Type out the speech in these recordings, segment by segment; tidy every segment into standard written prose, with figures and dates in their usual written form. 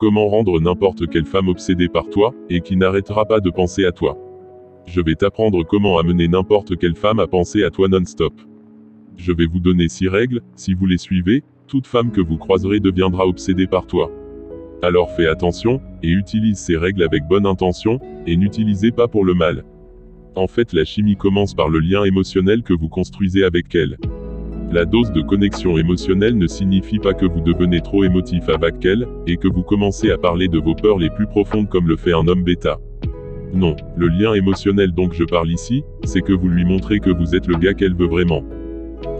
Comment rendre n'importe quelle femme obsédée par toi, et qui n'arrêtera pas de penser à toi. Je vais t'apprendre comment amener n'importe quelle femme à penser à toi non-stop. Je vais vous donner 6 règles, si vous les suivez, toute femme que vous croiserez deviendra obsédée par toi. Alors fais attention, et utilise ces règles avec bonne intention, et n'utilisez pas pour le mal. En fait, la chimie commence par le lien émotionnel que vous construisez avec elle. La dose de connexion émotionnelle ne signifie pas que vous devenez trop émotif avec elle, et que vous commencez à parler de vos peurs les plus profondes comme le fait un homme bêta. Non, le lien émotionnel dont je parle ici, c'est que vous lui montrez que vous êtes le gars qu'elle veut vraiment.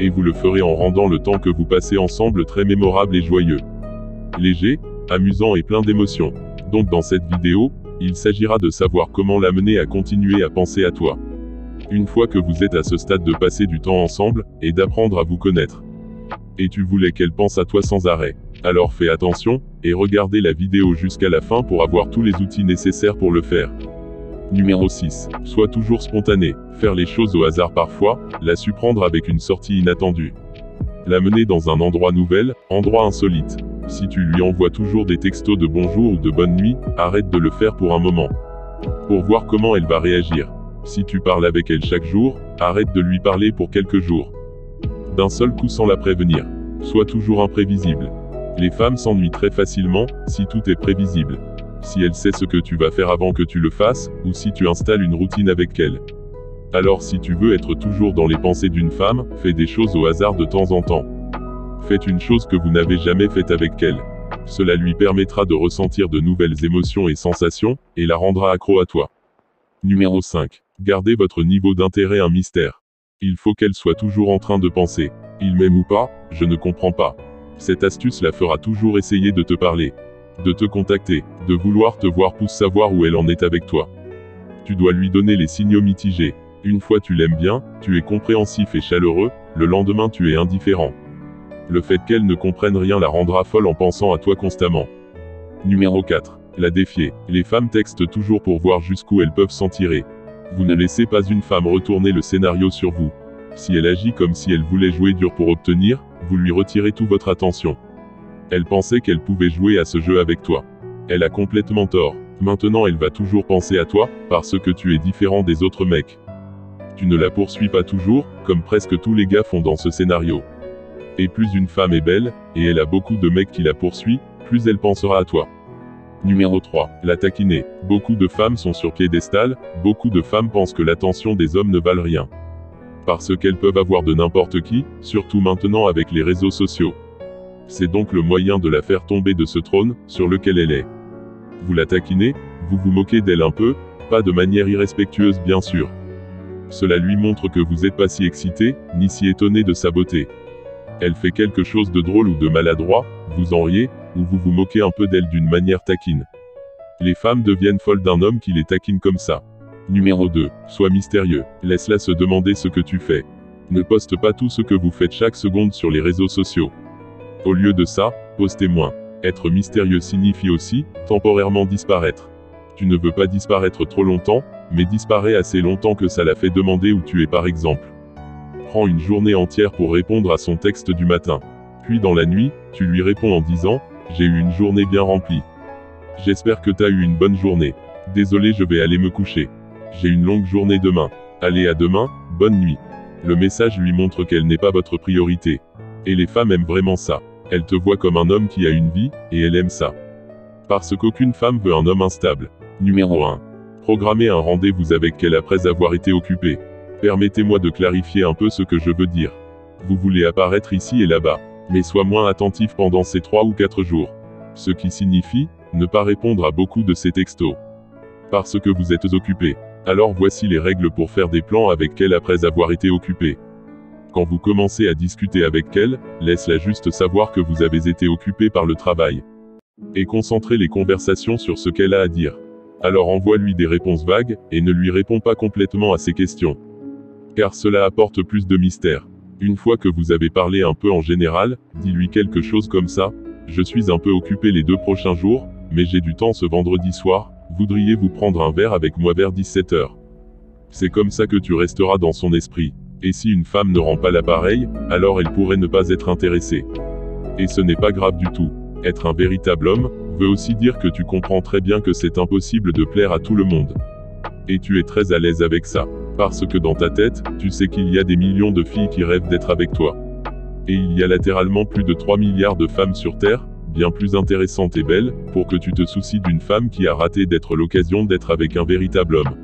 Et vous le ferez en rendant le temps que vous passez ensemble très mémorable et joyeux. Léger, amusant et plein d'émotions. Donc dans cette vidéo, il s'agira de savoir comment l'amener à continuer à penser à toi. Une fois que vous êtes à ce stade de passer du temps ensemble, et d'apprendre à vous connaître. Et tu voulais qu'elle pense à toi sans arrêt. Alors fais attention, et regardez la vidéo jusqu'à la fin pour avoir tous les outils nécessaires pour le faire. Numéro 6. Sois toujours spontané. Faire les choses au hasard parfois, la surprendre avec une sortie inattendue. L'amener dans un endroit nouvel, endroit insolite. Si tu lui envoies toujours des textos de bonjour ou de bonne nuit, arrête de le faire pour un moment. Pour voir comment elle va réagir. Si tu parles avec elle chaque jour, arrête de lui parler pour quelques jours. D'un seul coup sans la prévenir. Sois toujours imprévisible. Les femmes s'ennuient très facilement, si tout est prévisible. Si elle sait ce que tu vas faire avant que tu le fasses, ou si tu installes une routine avec elle. Alors si tu veux être toujours dans les pensées d'une femme, fais des choses au hasard de temps en temps. Faites une chose que vous n'avez jamais faite avec elle. Cela lui permettra de ressentir de nouvelles émotions et sensations, et la rendra accro à toi. Numéro 5. Gardez votre niveau d'intérêt un mystère. Il faut qu'elle soit toujours en train de penser. Il m'aime ou pas, je ne comprends pas. Cette astuce la fera toujours essayer de te parler. De te contacter, de vouloir te voir pour savoir où elle en est avec toi. Tu dois lui donner les signaux mitigés. Une fois tu l'aimes bien, tu es compréhensif et chaleureux, le lendemain tu es indifférent. Le fait qu'elle ne comprenne rien la rendra folle en pensant à toi constamment. Numéro 4. La défier. Les femmes textent toujours pour voir jusqu'où elles peuvent s'en tirer. Vous ne laissez pas une femme retourner le scénario sur vous. Si elle agit comme si elle voulait jouer dur pour obtenir, vous lui retirez toute votre attention. Elle pensait qu'elle pouvait jouer à ce jeu avec toi. Elle a complètement tort. Maintenant elle va toujours penser à toi, parce que tu es différent des autres mecs. Tu ne la poursuis pas toujours, comme presque tous les gars font dans ce scénario. Et plus une femme est belle, et elle a beaucoup de mecs qui la poursuivent, plus elle pensera à toi. Numéro 3. La taquiner. Beaucoup de femmes sont sur piédestal, beaucoup de femmes pensent que l'attention des hommes ne valent rien. Parce qu'elles peuvent avoir de n'importe qui, surtout maintenant avec les réseaux sociaux. C'est donc le moyen de la faire tomber de ce trône, sur lequel elle est. Vous la taquinez, vous vous moquez d'elle un peu, pas de manière irrespectueuse bien sûr. Cela lui montre que vous n'êtes pas si excité, ni si étonné de sa beauté. Elle fait quelque chose de drôle ou de maladroit, vous en riez, ou vous vous moquez un peu d'elle d'une manière taquine. Les femmes deviennent folles d'un homme qui les taquine comme ça. Numéro 2. Sois mystérieux. Laisse-la se demander ce que tu fais. Ne poste pas tout ce que vous faites chaque seconde sur les réseaux sociaux. Au lieu de ça, postez moins. Être mystérieux signifie aussi, temporairement disparaître. Tu ne veux pas disparaître trop longtemps, mais disparaît assez longtemps que ça la fait demander où tu es par exemple. Prends une journée entière pour répondre à son texte du matin. Puis dans la nuit, tu lui réponds en disant « J'ai eu une journée bien remplie. J'espère que t'as eu une bonne journée. Désolé, je vais aller me coucher. J'ai une longue journée demain. Allez, à demain, bonne nuit. » Le message lui montre qu'elle n'est pas votre priorité. Et les femmes aiment vraiment ça. Elles te voient comme un homme qui a une vie, et elles aiment ça. Parce qu'aucune femme veut un homme instable. Numéro 1. Programmez un rendez-vous avec elle après avoir été occupé. Permettez-moi de clarifier un peu ce que je veux dire. Vous voulez apparaître ici et là-bas. Mais sois moins attentif pendant ces 3 ou 4 jours. Ce qui signifie, ne pas répondre à beaucoup de ces textos. Parce que vous êtes occupé. Alors voici les règles pour faire des plans avec elle après avoir été occupé. Quand vous commencez à discuter avec elle, laisse-la juste savoir que vous avez été occupé par le travail. Et concentrez les conversations sur ce qu'elle a à dire. Alors envoie-lui des réponses vagues, et ne lui réponds pas complètement à ses questions. Car cela apporte plus de mystère. Une fois que vous avez parlé un peu en général, dis-lui quelque chose comme ça. Je suis un peu occupé les 2 prochains jours, mais j'ai du temps ce vendredi soir, voudriez-vous prendre un verre avec moi vers 17 h? C'est comme ça que tu resteras dans son esprit. Et si une femme ne rend pas l'appareil, alors elle pourrait ne pas être intéressée. Et ce n'est pas grave du tout. Être un véritable homme, veut aussi dire que tu comprends très bien que c'est impossible de plaire à tout le monde. Et tu es très à l'aise avec ça. Parce que dans ta tête, tu sais qu'il y a des millions de filles qui rêvent d'être avec toi. Et il y a latéralement plus de 3 milliards de femmes sur Terre, bien plus intéressantes et belles, pour que tu te soucies d'une femme qui a raté d'être l'occasion d'être avec un véritable homme.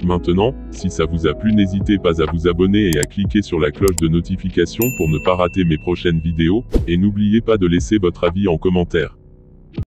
Maintenant, si ça vous a plu, n'hésitez pas à vous abonner et à cliquer sur la cloche de notification pour ne pas rater mes prochaines vidéos, et n'oubliez pas de laisser votre avis en commentaire.